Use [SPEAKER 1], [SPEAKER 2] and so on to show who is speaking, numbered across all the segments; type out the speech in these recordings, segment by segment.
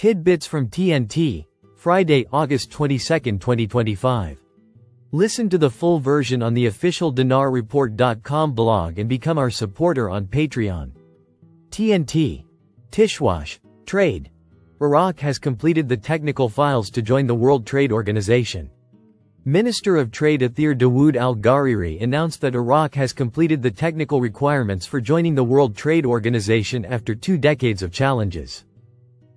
[SPEAKER 1] Tidbits from TNT, Friday, August 22, 2025. Listen to the full version on the official dinarreport.com blog and become our supporter on Patreon. TNT. Tishwash. Trade. Iraq has completed the technical files to join the World Trade Organization. Minister of Trade Athir Dawood al-Ghariri announced that Iraq has completed the technical requirements for joining the World Trade Organization after 2 decades of challenges.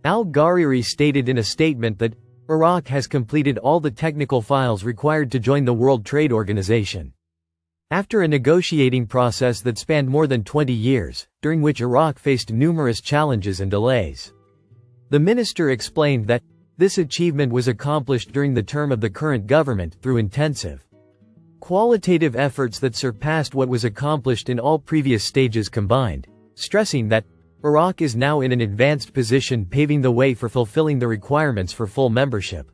[SPEAKER 1] Al-Ghariri stated in a statement that Iraq has completed all the technical files required to join the World Trade Organization. After a negotiating process that spanned more than 20 years, during which Iraq faced numerous challenges and delays. The minister explained that this achievement was accomplished during the term of the current government through intensive, qualitative efforts that surpassed what was accomplished in all previous stages combined, stressing that Iraq is now in an advanced position, paving the way for fulfilling the requirements for full membership.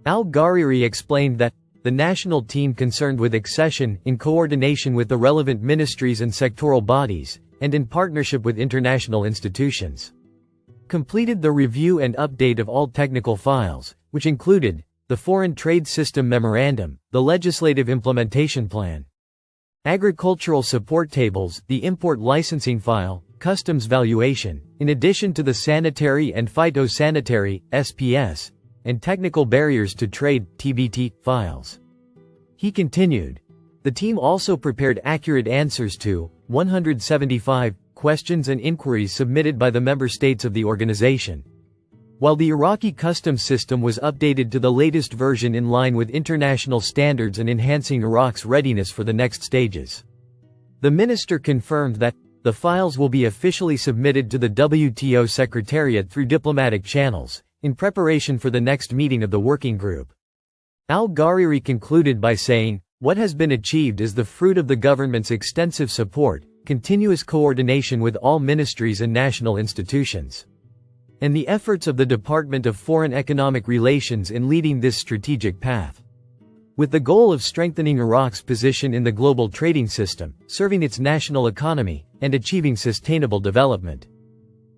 [SPEAKER 1] Al-Ghariri explained that the national team concerned with accession, in coordination with the relevant ministries and sectoral bodies, and in partnership with international institutions, completed the review and update of all technical files, which included the Foreign Trade System Memorandum, the Legislative Implementation Plan, Agricultural Support Tables, the Import Licensing File, Customs Valuation, in addition to the Sanitary and Phytosanitary (SPS), and Technical Barriers to Trade (TBT) files. He continued, the team also prepared accurate answers to 175 questions and inquiries submitted by the member states of the organization. While the Iraqi customs system was updated to the latest version in line with international standards and enhancing Iraq's readiness for the next stages. The minister confirmed that the files will be officially submitted to the WTO Secretariat through diplomatic channels, in preparation for the next meeting of the working group. Al-Ghariri concluded by saying, what has been achieved is the fruit of the government's extensive support, continuous coordination with all ministries and national institutions, and the efforts of the Department of Foreign Economic Relations in leading this strategic path, with the goal of strengthening Iraq's position in the global trading system, serving its national economy, and achieving sustainable development.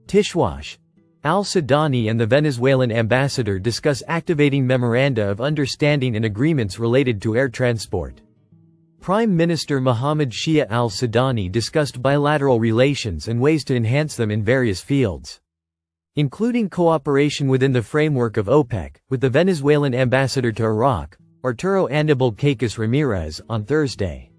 [SPEAKER 1] Tishwash. Al-Sudani and the Venezuelan ambassador discuss activating memoranda of understanding and agreements related to air transport. Prime Minister Mohammed Shia al-Sudani discussed bilateral relations and ways to enhance them in various fields, including cooperation within the framework of OPEC, with the Venezuelan ambassador to Iraq, Arturo Anibal Cacas Ramirez, on Thursday.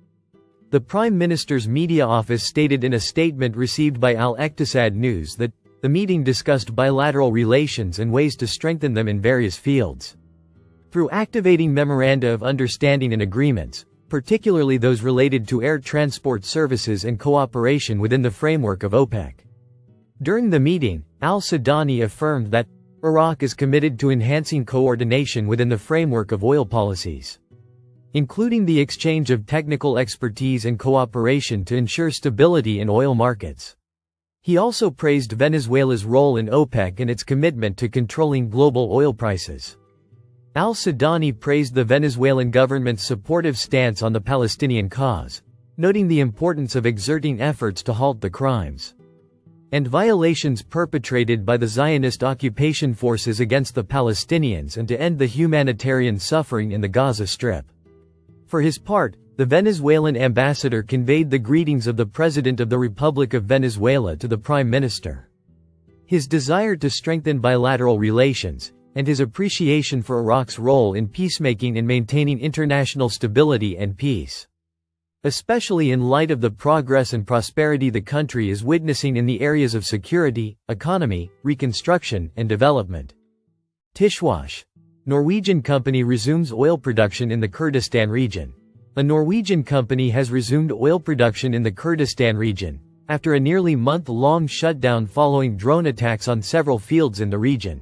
[SPEAKER 1] The Prime Minister's media office stated in a statement received by Al-Iqtisad News that the meeting discussed bilateral relations and ways to strengthen them in various fields, through activating memoranda of understanding and agreements, particularly those related to air transport services and cooperation within the framework of OPEC. During the meeting, al-Sudani affirmed that Iraq is committed to enhancing coordination within the framework of oil policies, including the exchange of technical expertise and cooperation to ensure stability in oil markets. He also praised Venezuela's role in OPEC and its commitment to controlling global oil prices. Al-Sudani praised the Venezuelan government's supportive stance on the Palestinian cause, noting the importance of exerting efforts to halt the crimes and violations perpetrated by the Zionist occupation forces against the Palestinians and to end the humanitarian suffering in the Gaza Strip. For his part, the Venezuelan ambassador conveyed the greetings of the President of the Republic of Venezuela to the Prime Minister, his desire to strengthen bilateral relations, and his appreciation for Iraq's role in peacemaking and maintaining international stability and peace, especially in light of the progress and prosperity the country is witnessing in the areas of security, economy, reconstruction, and development. Tishwash. Norwegian company resumes oil production in the Kurdistan region. A Norwegian company has resumed oil production in the Kurdistan region, after a nearly month-long shutdown following drone attacks on several fields in the region.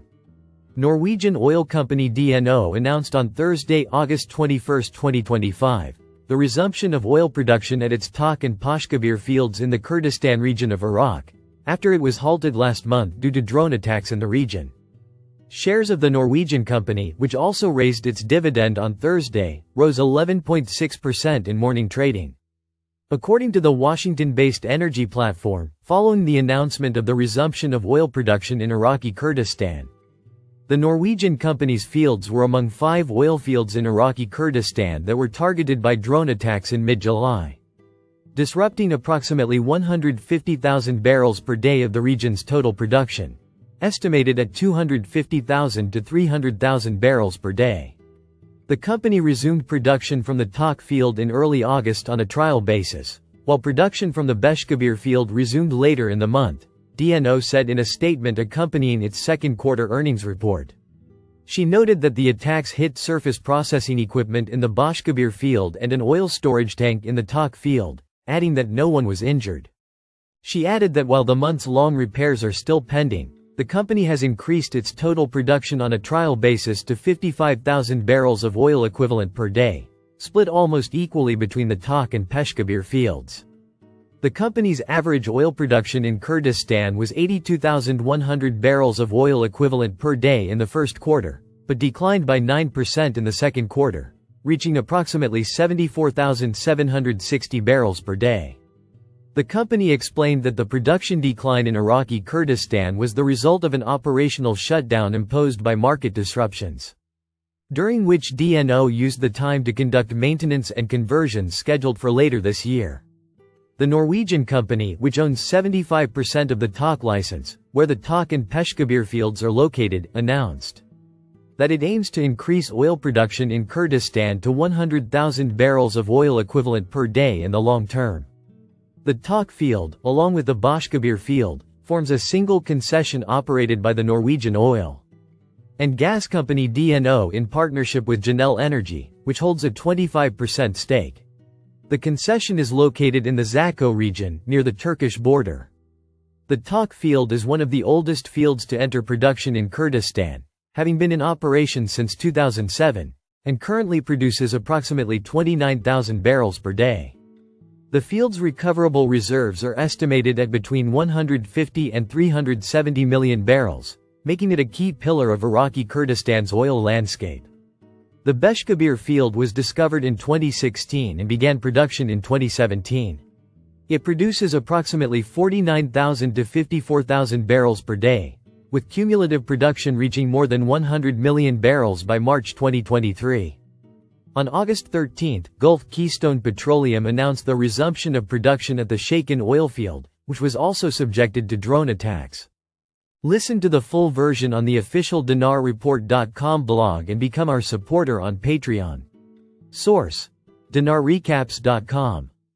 [SPEAKER 1] Norwegian oil company DNO announced on Thursday, August 21, 2025, the resumption of oil production at its Tak and Pashkabir fields in the Kurdistan region of Iraq, after it was halted last month due to drone attacks in the region. Shares of the Norwegian company, which also raised its dividend on Thursday, rose 11.6% in morning trading. According to the Washington-based energy platform, following the announcement of the resumption of oil production in Iraqi Kurdistan, The Norwegian company's fields were among 5 oil fields in Iraqi Kurdistan that were targeted by drone attacks in mid-July, disrupting approximately 150,000 barrels per day of the region's total production, estimated at 250,000 to 300,000 barrels per day. The company resumed production from the Tak field in early August on a trial basis, while production from the Beshkabir field resumed later in the month, DNO said in a statement accompanying its second quarter earnings report. She noted that the attacks hit surface processing equipment in the Bashkabir field and an oil storage tank in the Tak field, adding that no one was injured. She added that while the months-long repairs are still pending, the company has increased its total production on a trial basis to 55,000 barrels of oil equivalent per day, split almost equally between the Tak and Peshkabir fields. The company's average oil production in Kurdistan was 82,100 barrels of oil equivalent per day in the first quarter, but declined by 9% in the second quarter, reaching approximately 74,760 barrels per day. The company explained that the production decline in Iraqi Kurdistan was the result of an operational shutdown imposed by market disruptions, during which DNO used the time to conduct maintenance and conversions scheduled for later this year. The Norwegian company, which owns 75% of the Tak license, where the Tak and Peshkabir fields are located, announced that it aims to increase oil production in Kurdistan to 100,000 barrels of oil equivalent per day in the long term. The Tak field, along with the Bashkabir field, forms a single concession operated by the Norwegian oil and gas company DNO in partnership with Genel Energy, which holds a 25% stake. The concession is located in the Zakho region, near the Turkish border. The Tak field is one of the oldest fields to enter production in Kurdistan, having been in operation since 2007, and currently produces approximately 29,000 barrels per day. The field's recoverable reserves are estimated at between 150 and 370 million barrels, making it a key pillar of Iraqi Kurdistan's oil landscape. The Beshkabir field was discovered in 2016 and began production in 2017. It produces approximately 49,000 to 54,000 barrels per day, with cumulative production reaching more than 100 million barrels by March 2023. On August 13, Gulf Keystone Petroleum announced the resumption of production at the Shaken oil field, which was also subjected to drone attacks. Listen to the full version on the official dinarreport.com blog and become our supporter on Patreon. Source: dinarrecaps.com